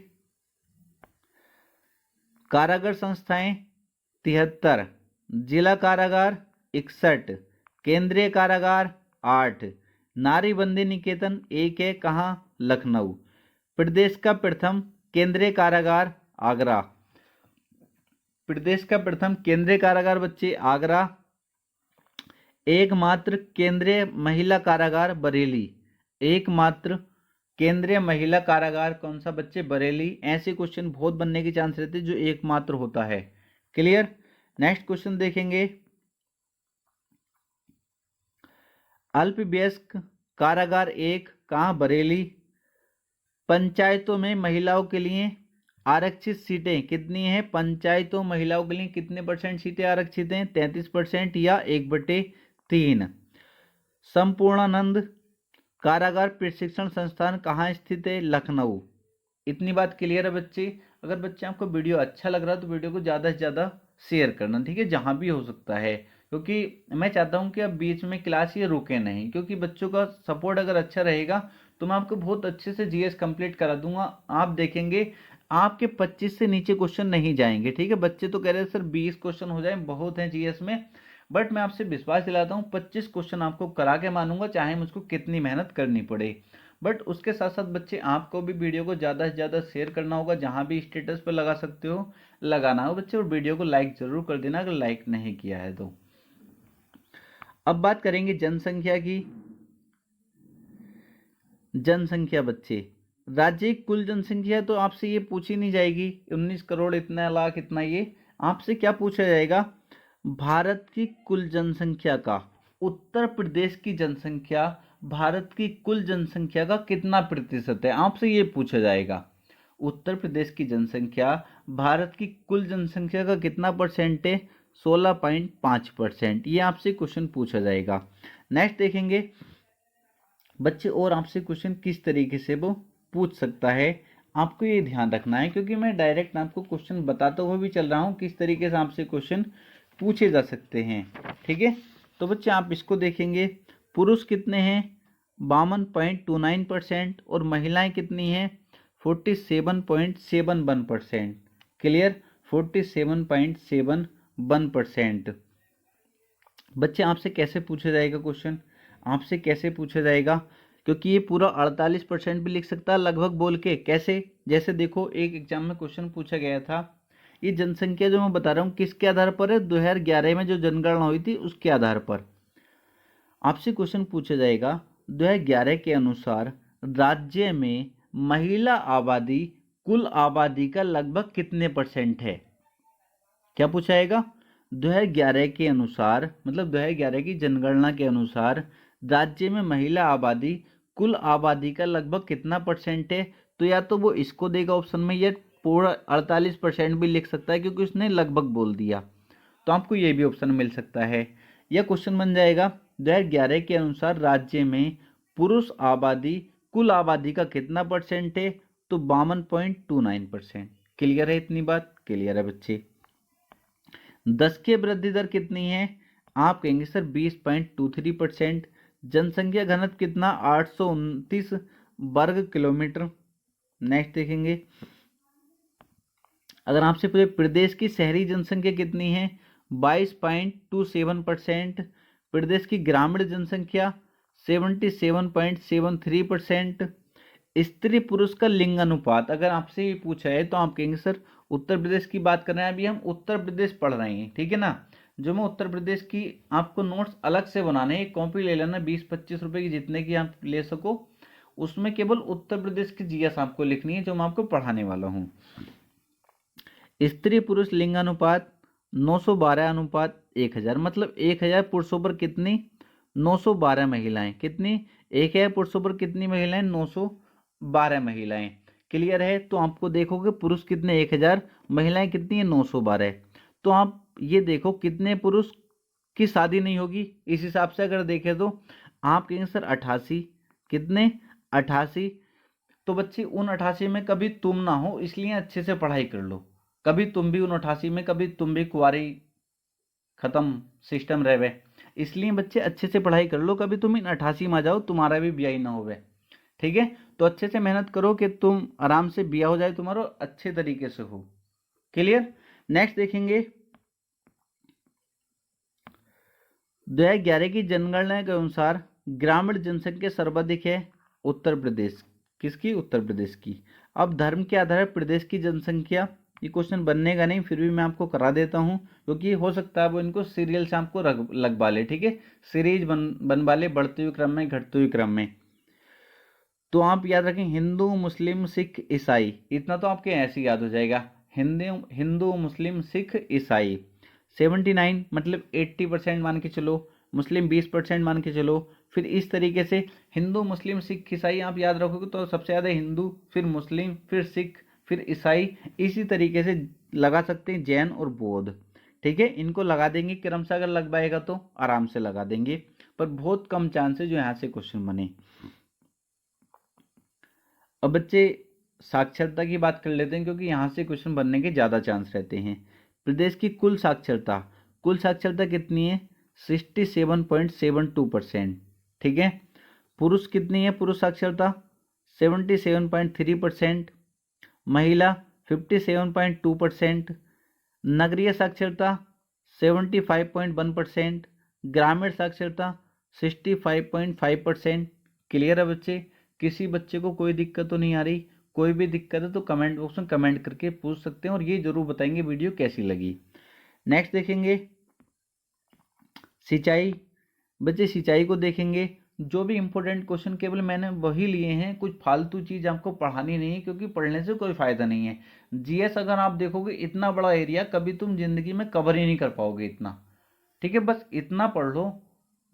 कारागार संस्थाएं 73। जिला कारागार 61। केंद्रीय कारागार 8। नारी बंदी निकेतन 1 है। कहाँ? लखनऊ। प्रदेश का प्रथम केंद्रीय कारागार आगरा। प्रदेश का प्रथम केंद्रीय कारागार बच्चे आगरा। एकमात्र केंद्रीय महिला कारागार बरेली। एकमात्र केंद्रीय महिला कारागार कौन सा बच्चे? बरेली। ऐसे क्वेश्चन बहुत बनने के चांस रहते हैं जो एकमात्र होता है। क्लियर। नेक्स्ट क्वेश्चन देखेंगे, अल्पवयस्क कारागार 1 कहाँ? बरेली। पंचायतों में महिलाओं के लिए आरक्षित सीटें कितनी हैं? पंचायतों महिलाओं के लिए कितने % सीटें आरक्षित हैं? 33% या 1/3। संपूर्णानंद कारागार प्रशिक्षण संस्थान कहाँ स्थित है? लखनऊ। इतनी बात क्लियर है बच्चे। अगर बच्चे आपको वीडियो अच्छा लग रहा है तो वीडियो को ज़्यादा से ज़्यादा शेयर करना, ठीक है, जहाँ भी हो सकता है, क्योंकि मैं चाहता हूँ कि आप बीच में क्लास ये रुके नहीं, क्योंकि बच्चों का सपोर्ट अगर अच्छा रहेगा तो मैं आपको बहुत अच्छे से जीएस कंप्लीट करा दूंगा। आप देखेंगे आपके 25 से नीचे क्वेश्चन नहीं जाएंगे, ठीक है। बच्चे तो कह रहे हैं सर 20 क्वेश्चन हो जाए, बहुत हैं जीएस में, बट मैं आपसे विश्वास दिलाता हूँ 25 क्वेश्चन आपको करा के मानूंगा, चाहे मुझको कितनी मेहनत करनी पड़े। बट उसके साथ साथ बच्चे आपको भी वीडियो को ज़्यादा से ज़्यादा शेयर करना होगा, जहाँ भी स्टेटस पर लगा सकते हो लगाना हो बच्चे, और वीडियो को लाइक ज़रूर कर देना अगर लाइक नहीं किया है तो। अब बात करेंगे जनसंख्या की। जनसंख्या बच्चे, राज्य की कुल जनसंख्या तो आपसे ये पूछी नहीं जाएगी 19 करोड़ इतना लाख इतना, ये आपसे क्या पूछा जाएगा? भारत की कुल जनसंख्या का उत्तर प्रदेश की जनसंख्या भारत की कुल जनसंख्या का कितना प्रतिशत है, आपसे ये पूछा जाएगा। उत्तर प्रदेश की जनसंख्या भारत की कुल जनसंख्या का कितना % है? 16.5%। ये आपसे क्वेश्चन पूछा जाएगा। नेक्स्ट देखेंगे बच्चे, और आपसे क्वेश्चन किस तरीके से वो पूछ सकता है, आपको ये ध्यान रखना है, क्योंकि मैं डायरेक्ट आपको क्वेश्चन बताता हुआ भी चल रहा हूँ किस तरीके से आपसे क्वेश्चन पूछे जा सकते हैं, ठीक है। तो बच्चे आप इसको देखेंगे, पुरुष कितने हैं? 52.29% और महिलाएं कितनी हैं? 47.71%। क्लियर, 47.71%। बच्चे आपसे कैसे पूछा जाएगा क्वेश्चन? आपसे कैसे पूछा जाएगा, क्योंकि ये पूरा 48% भी लिख सकता है लगभग बोल के। कैसे? जैसे देखो एक एग्जाम में क्वेश्चन पूछा गया था, ये जनसंख्या जो मैं बता रहा हूँ किसके आधार पर है? 2011 में जो जनगणना हुई थी उसके आधार पर आपसे क्वेश्चन पूछा जाएगा। 2011 के अनुसार राज्य में महिला आबादी कुल आबादी का लगभग कितने % है? क्या पूछा जाएगा? 2011 के अनुसार, मतलब 2011 की जनगणना के अनुसार राज्य में महिला आबादी कुल आबादी का लगभग कितना % है? तो या तो वो इसको देगा ऑप्शन में, या पूरा 48% भी लिख सकता है, क्योंकि उसने लगभग बोल दिया, तो आपको ये भी ऑप्शन मिल सकता है। यह क्वेश्चन बन जाएगा 2011 के अनुसार राज्य में पुरुष आबादी कुल आबादी का कितना % है? तो 52.29%। क्लियर है? इतनी बात क्लियर है बच्चे। 10 की वृद्धि दर कितनी है? आप कहेंगे सर 20.23%। जनसंख्या घनत्व कितना? 829 वर्ग किलोमीटर। नेक्स्ट देखेंगे, अगर आपसे पूछे प्रदेश की शहरी जनसंख्या कितनी है? 22.27%। प्रदेश की ग्रामीण जनसंख्या 77.73%। स्त्री पुरुष का लिंग अनुपात अगर आपसे ये पूछा है तो आप कहेंगे सर उत्तर प्रदेश की बात कर रहे हैं, अभी हम उत्तर प्रदेश पढ़ रहे हैं, ठीक है ना। जो मैं उत्तर प्रदेश की आपको नोट्स अलग से बनाने, एक कॉपी ले लेना 20-25 रुपए की, जितने की आप ले सको, उसमें केवल उत्तर प्रदेश की जीएस आपको लिखनी है जो मैं आपको पढ़ाने वाला हूँ। स्त्री पुरुष लिंगानुपात 912/1000, मतलब 1000 पुरुषों पर कितनी? 912 महिलाएं। कितनी? 1000 पुरुषों पर कितनी महिलाएं? 912 महिलाएं। क्लियर है? तो आपको देखोगे पुरुष कितने? 1000, महिलाएं कितनी है? 912। तो आप ये देखो कितने पुरुष की शादी नहीं होगी, इस हिसाब से अगर देखें तो आप कहेंगे सर 88। कितने? 88। तो बच्चे उन 88 में कभी तुम ना हो, इसलिए अच्छे से पढ़ाई कर लो। कभी तुम भी उन 88 में, कभी तुम भी कुंवारी खत्म सिस्टम रहे, इसलिए बच्चे अच्छे से पढ़ाई कर लो, कभी तुम इन 88 में आ जाओ, तुम्हारा भी ब्याह ना होवे, ठीक है। तो अच्छे से मेहनत करो कि तुम आराम से ब्याह हो जाए तुम्हारा, अच्छे तरीके से हो। क्लियर। नेक्स्ट देखेंगे 2011 की जनगणना के अनुसार ग्रामीण जनसंख्या सर्वाधिक है उत्तर प्रदेश। किसकी? उत्तर प्रदेश की। अब धर्म के आधार पर प्रदेश की जनसंख्या, ये क्वेश्चन बनने का नहीं, फिर भी मैं आपको करा देता हूँ, क्योंकि हो सकता है वो इनको सीरियल से आपको लगवा ले, ठीक है, सीरीज बनवा ले बढ़ते हुए क्रम में घटते हुए क्रम में। तो आप याद रखें हिंदू मुस्लिम सिख ईसाई, इतना तो आपके ऐसे ही याद हो जाएगा। हिंदू हिंदू मुस्लिम सिख ईसाई 79 मतलब 80% मान के चलो, मुस्लिम 20% मान के चलो। फिर इस तरीके से हिंदू मुस्लिम सिख ईसाई आप याद रखोगे तो सबसे ज़्यादा हिंदू, फिर मुस्लिम, फिर सिख, फिर ईसाई। इसी तरीके से लगा सकते हैं जैन और बौद्ध। ठीक है, इनको लगा देंगे क्रम से, अगर लग पाएगा तो आराम से लगा देंगे, पर बहुत कम चांस है जो यहाँ से क्वेश्चन बने। अब बच्चे साक्षरता की बात कर लेते हैं, क्योंकि यहाँ से क्वेश्चन बनने के ज़्यादा चांस रहते हैं। प्रदेश की कुल साक्षरता कितनी है? 67.72%। ठीक है, पुरुष कितनी है? पुरुष साक्षरता 77.3%, महिला 57.2%, नगरीय साक्षरता 75.1%, ग्रामीण साक्षरता 65.5%। क्लियर है बच्चे? किसी बच्चे को कोई दिक्कत तो नहीं आ रही? कोई भी दिक्कत है तो कमेंट बॉक्स में कमेंट करके पूछ सकते हैं, और ये जरूर बताएंगे वीडियो कैसी लगी। नेक्स्ट देखेंगे सिंचाई। बच्चे सिंचाई को देखेंगे, जो भी इंपॉर्टेंट क्वेश्चन केवल मैंने वही लिए हैं, कुछ फालतू चीज़ आपको पढ़ानी नहीं है, क्योंकि पढ़ने से कोई फायदा नहीं है। जीएस अगर आप देखोगे इतना बड़ा एरिया कभी तुम जिंदगी में कवर ही नहीं कर पाओगे इतना। ठीक है, बस इतना पढ़ लो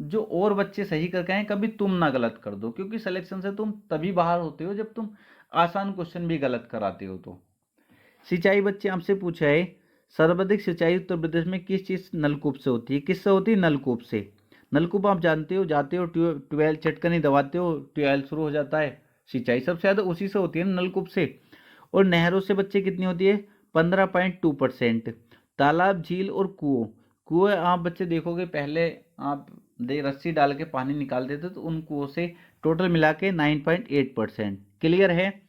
जो और बच्चे सही करके आए, कभी तुम ना गलत कर दो, क्योंकि सिलेक्शन से तुम तभी बाहर होते हो जब तुम आसान क्वेश्चन भी गलत कराते हो। तो सिंचाई बच्चे आपसे पूछा है, सर्वाधिक सिंचाई उत्तर प्रदेश में किस चीज नलकूप से होती है? किससे होती है? नलकूप से। नलकूप आप जानते हो, जाते हो ट्वेल्व चटकनी दबाते हो, ट्वेल्व शुरू हो जाता है। सिंचाई सबसे ज्यादा उसी से होती है, नलकूप से। और नहरों से बच्चे कितनी होती है? 15.2%। तालाब, झील और कुओं, कुएं आप बच्चे देखोगे पहले आप रस्सी डाल के पानी निकाल देते, तो उन कुओं से टोटल मिला के 9.8%। क्लियर है?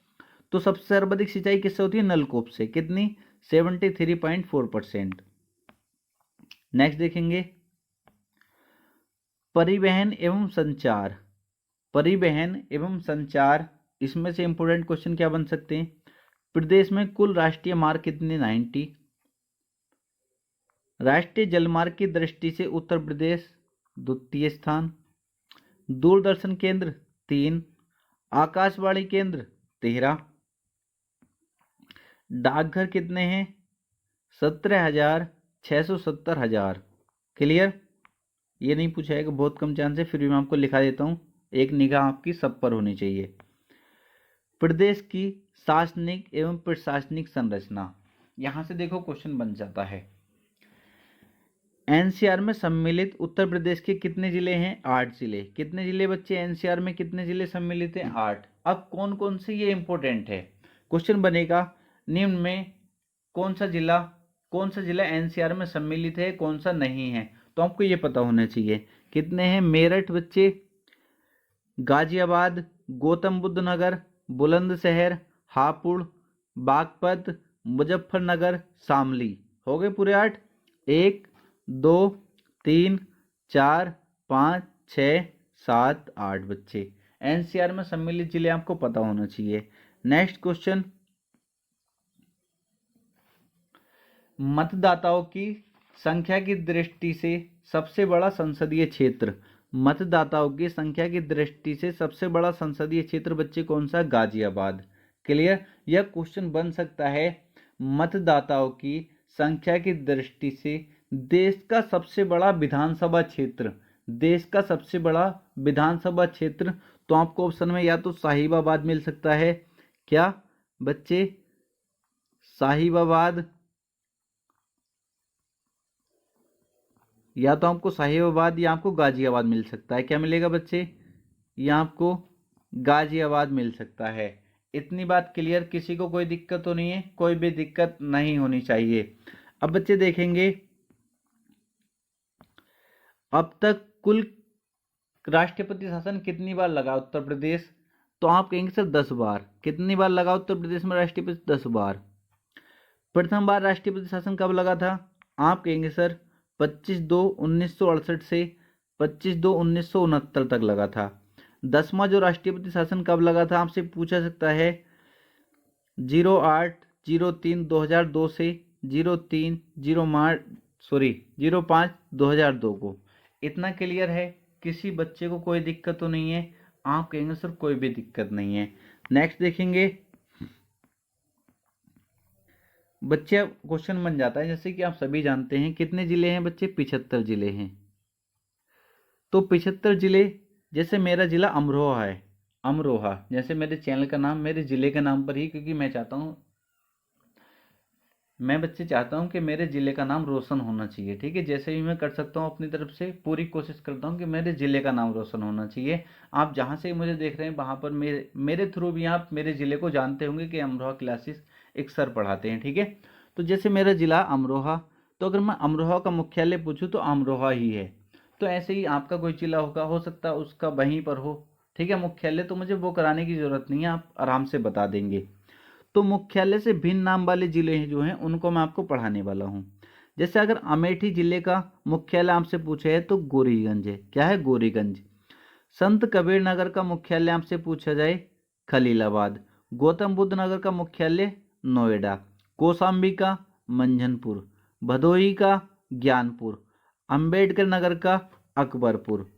तो सबसे सर्वाधिक सिंचाई किससे होती है? नलकूप से। कितनी? 73.4%। नेक्स्ट देखेंगे परिवहन एवं संचार। परिवहन एवं संचार, इसमें से इंपोर्टेंट क्वेश्चन क्या बन सकते हैं? प्रदेश में कुल राष्ट्रीय मार्ग कितने? 90। राष्ट्रीय जलमार्ग की दृष्टि से उत्तर प्रदेश द्वितीय स्थान। दूरदर्शन केंद्र 3, आकाशवाणी केंद्र 13। डाकघर कितने हैं? 17,000, 670,000। क्लियर? ये नहीं पूछा है कि बहुत कम चांस है, फिर भी मैं आपको लिखा देता हूँ, एक निगाह आपकी सब पर होनी चाहिए। प्रदेश की शासनिक एवं प्रशासनिक संरचना, यहां से देखो क्वेश्चन बन जाता है। एनसीआर में सम्मिलित उत्तर प्रदेश के कितने जिले हैं? 8 जिले। कितने जिले बच्चे? एनसीआर में कितने जिले सम्मिलित हैं? 8। अब कौन कौन से, ये इंपॉर्टेंट है, क्वेश्चन बनेगा निम्न में कौन सा जिला एनसीआर में सम्मिलित है, कौन सा नहीं है, तो आपको ये पता होना चाहिए। कितने हैं? मेरठ बच्चे, गाजियाबाद, गौतम बुद्ध नगर, बुलंदशहर, हापुड़, बागपत, मुजफ्फरनगर, शामली। हो गए पूरे 8। 1 2 3 4 5 6 7 8 बच्चे एनसीआर में सम्मिलित जिले आपको पता होना चाहिए। नेक्स्ट क्वेश्चन, मतदाताओं की संख्या की दृष्टि से सबसे बड़ा संसदीय क्षेत्र। मतदाताओं की संख्या की दृष्टि से सबसे बड़ा संसदीय क्षेत्र बच्चे कौन सा? गाजियाबाद। क्लियर? यह क्वेश्चन बन सकता है मतदाताओं की संख्या की दृष्टि से देश का सबसे बड़ा विधानसभा क्षेत्र। देश का सबसे बड़ा विधानसभा क्षेत्र, तो आपको ऑप्शन में या तो साहिबाबाद मिल सकता है, क्या बच्चे? साहिबाबाद, या तो आपको साहिबाबाद या आपको गाजियाबाद मिल सकता है। क्या मिलेगा बच्चे? या आपको गाजियाबाद मिल सकता है। इतनी बात क्लियर? किसी को कोई दिक्कत तो नहीं है? कोई भी दिक्कत नहीं होनी चाहिए। अब बच्चे देखेंगे अब तक कुल राष्ट्रपति शासन कितनी बार लगा उत्तर प्रदेश, तो आप कहेंगे सर 10 बार। कितनी बार लगा उत्तर प्रदेश में राष्ट्रपति? 10 बार। प्रथम बार राष्ट्रपति शासन कब लगा था? आप कहेंगे सर 25/2/1968 से 25/2/1969 तक लगा था। 10वां जो राष्ट्रपति शासन कब लगा था आपसे पूछा सकता है, 08/03/2002 से 05/2002 को। इतना क्लियर है? किसी बच्चे को कोई दिक्कत तो नहीं है? आप कहेंगे सर कोई भी दिक्कत नहीं है। नेक्स्ट देखेंगे बच्चे, अब क्वेश्चन बन जाता है जैसे कि आप सभी जानते हैं कितने जिले हैं बच्चे, 75 जिले हैं। तो 75 जिले, जैसे मेरा जिला अमरोहा है, अमरोहा जैसे मेरे चैनल का नाम मेरे जिले के नाम पर ही, क्योंकि मैं चाहता हूँ, मैं बच्चे चाहता हूँ कि मेरे ज़िले का नाम रोशन होना चाहिए। ठीक है, जैसे भी मैं कर सकता हूँ अपनी तरफ से पूरी कोशिश करता हूँ कि मेरे ज़िले का नाम रोशन होना चाहिए। आप जहाँ से मुझे देख रहे हैं वहाँ पर मेरे मेरे थ्रू भी आप मेरे ज़िले को जानते होंगे कि अमरोहा क्लासेस एक सर पढ़ाते हैं। ठीक है, तो जैसे मेरा ज़िला अमरोहा, तो अगर मैं अमरोहा का मुख्यालय पूछूँ तो अमरोहा ही है। तो ऐसे ही आपका कोई ज़िला होगा, हो सकता है उसका वहीं पर हो। ठीक है, मुख्यालय तो मुझे वो कराने की ज़रूरत नहीं है, आप आराम से बता देंगे। तो मुख्यालय से भिन्न नाम वाले जिले हैं जो हैं उनको मैं आपको पढ़ाने वाला हूँ। जैसे अगर अमेठी जिले का मुख्यालय आपसे पूछा है तो गोरीगंज है। क्या है? गोरीगंज। संत कबीर नगर का मुख्यालय आपसे पूछा जाए, खलीलाबाद। गौतम बुद्ध नगर का मुख्यालय, नोएडा। कौशाम्बी का, मंझनपुर। भदोही का, ज्ञानपुर। अंबेडकर नगर का, अकबरपुर।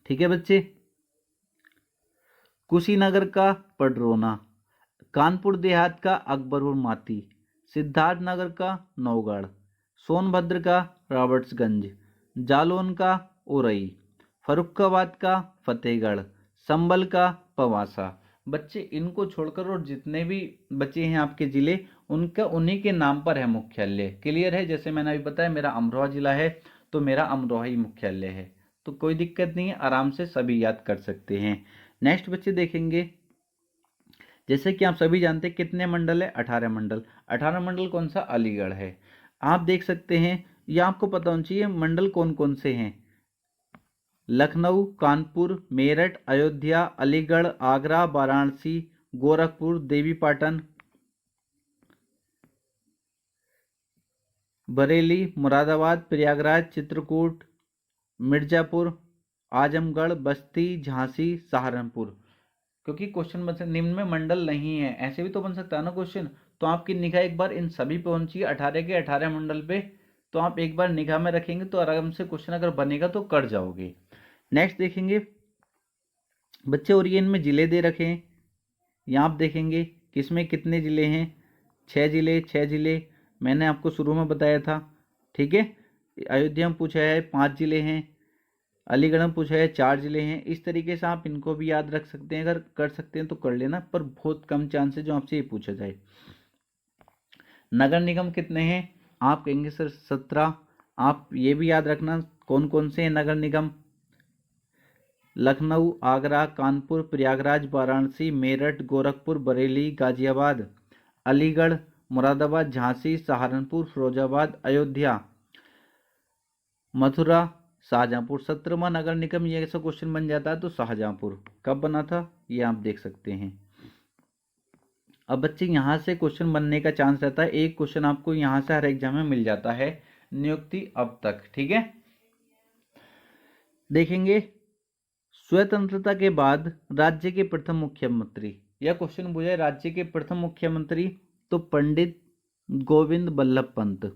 ठीक है बच्चे। कुशीनगर का, पडरौना। कानपुर देहात का, अकबरपुर माती। सिद्धार्थनगर का, नौगढ़। सोनभद्र का, रॉबर्ट्सगंज। जालौन का, उरई। फर्रुखाबाद का, फतेहगढ़। संभल का, पवासा। बच्चे इनको छोड़कर और जितने भी बच्चे हैं आपके ज़िले, उनका उन्हीं के नाम पर है मुख्यालय। क्लियर है? जैसे मैंने अभी बताया मेरा अमरोहा ज़िला है तो मेरा अमरोहा ही मुख्यालय है। तो कोई दिक्कत नहीं है, आराम से सभी याद कर सकते हैं। नेक्स्ट बच्चे देखेंगे, जैसे कि आप सभी जानते हैं कितने मंडल है, 18 मंडल। 18 मंडल कौन सा? अलीगढ़ है। आप देख सकते हैं, ये आपको पता होना चाहिए मंडल कौन कौन से हैं। लखनऊ, कानपुर, मेरठ, अयोध्या, अलीगढ़, आगरा, वाराणसी, गोरखपुर, देवीपाटन, बरेली, मुरादाबाद, प्रयागराज, चित्रकूट, मिर्जापुर, आजमगढ़, बस्ती, झांसी, सहारनपुर। क्योंकि क्वेश्चन बन सकता, निम्न में मंडल नहीं है, ऐसे भी तो बन सकता है ना क्वेश्चन। तो आपकी निगाह एक बार इन सभी पे होनी चाहिए, 18 के 18 मंडल पे। तो आप एक बार निगाह में रखेंगे तो आराम से क्वेश्चन अगर बनेगा तो कर जाओगे। नेक्स्ट देखेंगे बच्चे, और ये इनमें जिले दे रखे हैं, यहाँ आप देखेंगे किसमें कितने जिले हैं। 6 जिले, 6 जिले मैंने आपको शुरू में बताया था। ठीक है, अयोध्या में पूछा है 5 जिले हैं, अलीगढ़ में पूछा है 4 जिले हैं। इस तरीके से आप इनको भी याद रख सकते हैं, अगर कर सकते हैं तो कर लेना, पर बहुत कम चांस है जो आपसे ये पूछा जाए। नगर निगम कितने हैं? आप कहेंगे सर 17। आप ये भी याद रखना कौन कौन से हैं नगर निगम। लखनऊ, आगरा, कानपुर, प्रयागराज, वाराणसी, मेरठ, गोरखपुर, बरेली, गाजियाबाद, अलीगढ़, मुरादाबाद, झांसी, सहारनपुर, फिरोजाबाद, अयोध्या, मथुरा, शाहजहांपुर। 17वां नगर निगम ये ऐसा क्वेश्चन बन जाता है तो शाहजहांपुर कब बना था ये आप देख सकते हैं। अब बच्चे यहाँ से क्वेश्चन बनने का चांस रहता है, एक क्वेश्चन आपको यहाँ से हर एग्जाम में मिल जाता है, नियुक्ति अब तक। ठीक है, देखेंगे स्वतंत्रता के बाद राज्य के प्रथम मुख्यमंत्री। यह क्वेश्चन पूछा है राज्य के प्रथम मुख्यमंत्री, तो पंडित गोविंद बल्लभ पंत।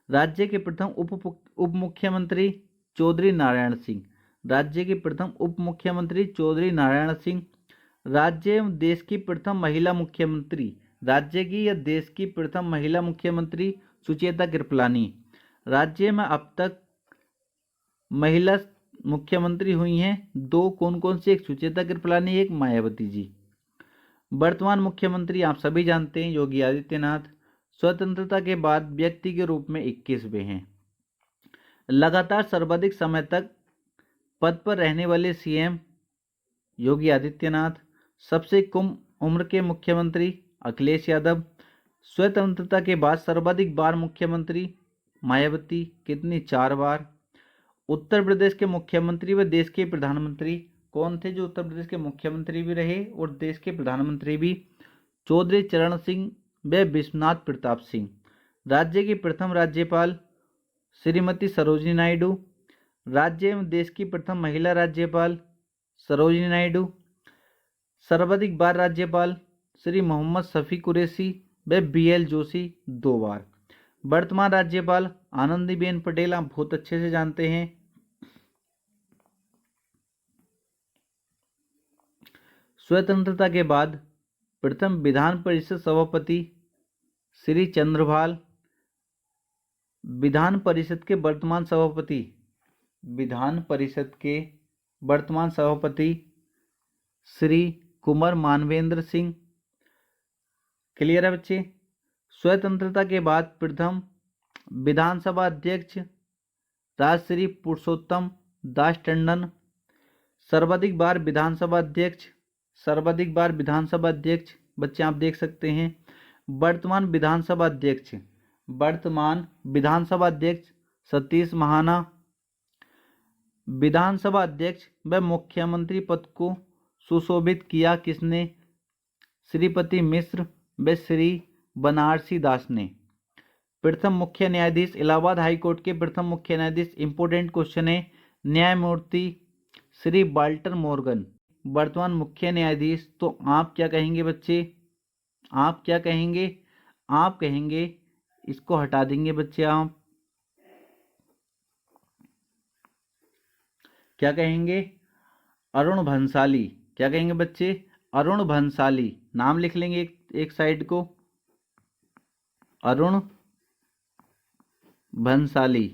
राज्य के प्रथम उप मुख्यमंत्री चौधरी नारायण सिंह। राज्य के प्रथम उप मुख्यमंत्री चौधरी नारायण सिंह। राज्य एवं देश की प्रथम महिला मुख्यमंत्री, राज्य की या देश की प्रथम महिला मुख्यमंत्री सुचेता कृपलानी। राज्य में अब तक महिला मुख्यमंत्री हुई हैं 2, कौन कौन सी? एक सुचेता कृपलानी, एक मायावती जी। वर्तमान मुख्यमंत्री आप सभी जानते हैं योगी आदित्यनाथ। स्वतंत्रता के बाद व्यक्ति के रूप में 21वें हैं। लगातार सर्वाधिक समय तक पद पर रहने वाले सीएम योगी आदित्यनाथ। सबसे कम उम्र के मुख्यमंत्री अखिलेश यादव। स्वतंत्रता के बाद सर्वाधिक बार मुख्यमंत्री मायावती, कितनी? 4 बार। उत्तर प्रदेश के मुख्यमंत्री व देश के प्रधानमंत्री कौन थे जो उत्तर प्रदेश के मुख्यमंत्री भी रहे और देश के प्रधानमंत्री भी? चौधरी चरण सिंह व विश्वनाथ प्रताप सिंह। राज्य की प्रथम राज्यपाल श्रीमती सरोजिनी नायडू। राज्य एवं देश की प्रथम महिला राज्यपाल सरोजिनी नायडू। सर्वाधिक बार राज्यपाल श्री मोहम्मद शफी कुरैशी व BL जोशी 2 बार। वर्तमान राज्यपाल आनंदीबेन पटेल आप बहुत अच्छे से जानते हैं। स्वतंत्रता के बाद प्रथम विधान परिषद सभापति श्री चंद्रभाल। विधान परिषद के वर्तमान सभापति, विधान परिषद के वर्तमान सभापति श्री कुंवर मानवेंद्र सिंह। क्लियर है बच्चे। स्वतंत्रता के बाद प्रथम विधानसभा अध्यक्ष राजश्री पुरुषोत्तम दास टंडन। सर्वाधिक बार विधानसभा अध्यक्ष, सर्वाधिक बार विधानसभा अध्यक्ष बच्चे आप देख सकते हैं। वर्तमान विधानसभा अध्यक्ष, वर्तमान विधानसभा अध्यक्ष सतीश महाना। विधानसभा अध्यक्ष व मुख्यमंत्री पद को सुशोभित किया किसने? श्रीपति मिश्र व श्री बनारसी दास ने। प्रथम मुख्य न्यायाधीश, इलाहाबाद हाई कोर्ट के प्रथम मुख्य न्यायाधीश, इंपोर्टेंट क्वेश्चन है, न्यायमूर्ति श्री वाल्टर मोर्गन। वर्तमान मुख्य न्यायाधीश, तो आप क्या कहेंगे बच्चे? आप क्या कहेंगे? आप कहेंगे, इसको हटा देंगे बच्चे, आप क्या कहेंगे? अरुण भंसाली। क्या कहेंगे बच्चे? अरुण भंसाली। नाम लिख लेंगे एक साइड को, अरुण भंसाली।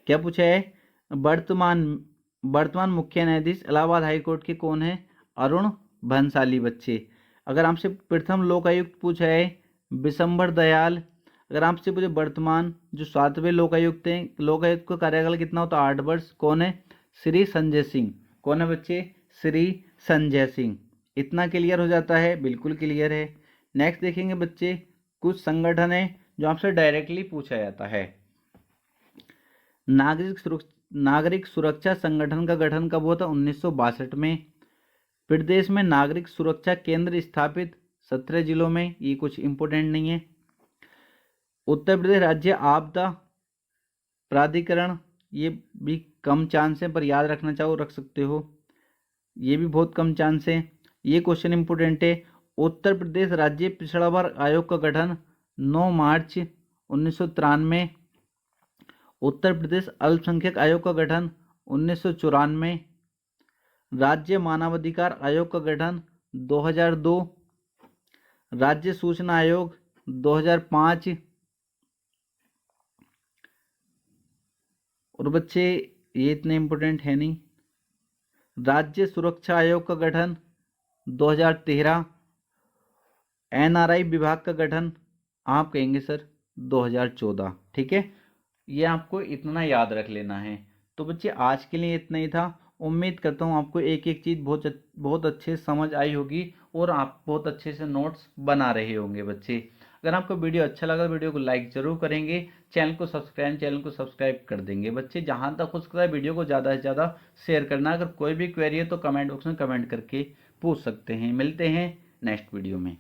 क्या पूछा है? वर्तमान मुख्य न्यायाधीश इलाहाबाद हाई कोर्ट के कौन है? अरुण भंसाली बच्चे। अगर आपसे प्रथम लोकायुक्त पूछा है विशंभर दयाल। अगर आपसे पूछे वर्तमान जो 7वें लोकायुक्त हैं, लोकायुक्त का कार्यकाल कितना होता है? 8 वर्ष। कौन है? श्री संजय सिंह। कौन है बच्चे? श्री संजय सिंह। इतना क्लियर हो जाता है? बिल्कुल क्लियर है। नेक्स्ट देखेंगे बच्चे, कुछ संगठन है जो आपसे डायरेक्टली पूछा जाता है। नागरिक सुरक्षा संगठन का गठन कब हुआ था? 1962 में। प्रदेश में नागरिक सुरक्षा केंद्र स्थापित 17 जिलों में। ये कुछ इंपोर्टेंट नहीं है। उत्तर प्रदेश राज्य आपदा प्राधिकरण, ये भी कम चांस है, पर याद रखना चाहो रख सकते हो, ये भी बहुत कम चांस है। ये क्वेश्चन इंपोर्टेंट है। उत्तर प्रदेश राज्य पिछड़ा वर्ग आयोग का गठन 9 मार्च 1993। उत्तर प्रदेश अल्पसंख्यक आयोग का गठन 1994। राज्य मानवाधिकार आयोग का गठन 2002। राज्य सूचना आयोग 2005। और बच्चे ये इतने इंपोर्टेंट है नहीं। राज्य सुरक्षा आयोग का गठन 2013। एनआरआई विभाग का गठन आप कहेंगे सर 2014। ठीक है, ये आपको इतना याद रख लेना है। तो बच्चे आज के लिए इतना ही था। उम्मीद करता हूँ आपको एक एक चीज़ बहुत अच्छे से समझ आई होगी और आप बहुत अच्छे से नोट्स बना रहे होंगे बच्चे। अगर आपको वीडियो अच्छा लगा तो वीडियो को लाइक जरूर करेंगे, चैनल को सब्सक्राइब कर देंगे बच्चे। जहाँ तक हो सकता है वीडियो को ज़्यादा से ज़्यादा शेयर करना। अगर कोई भी क्वेरी है तो कमेंट बॉक्स में कमेंट करके पूछ सकते हैं। मिलते हैं नेक्स्ट वीडियो में।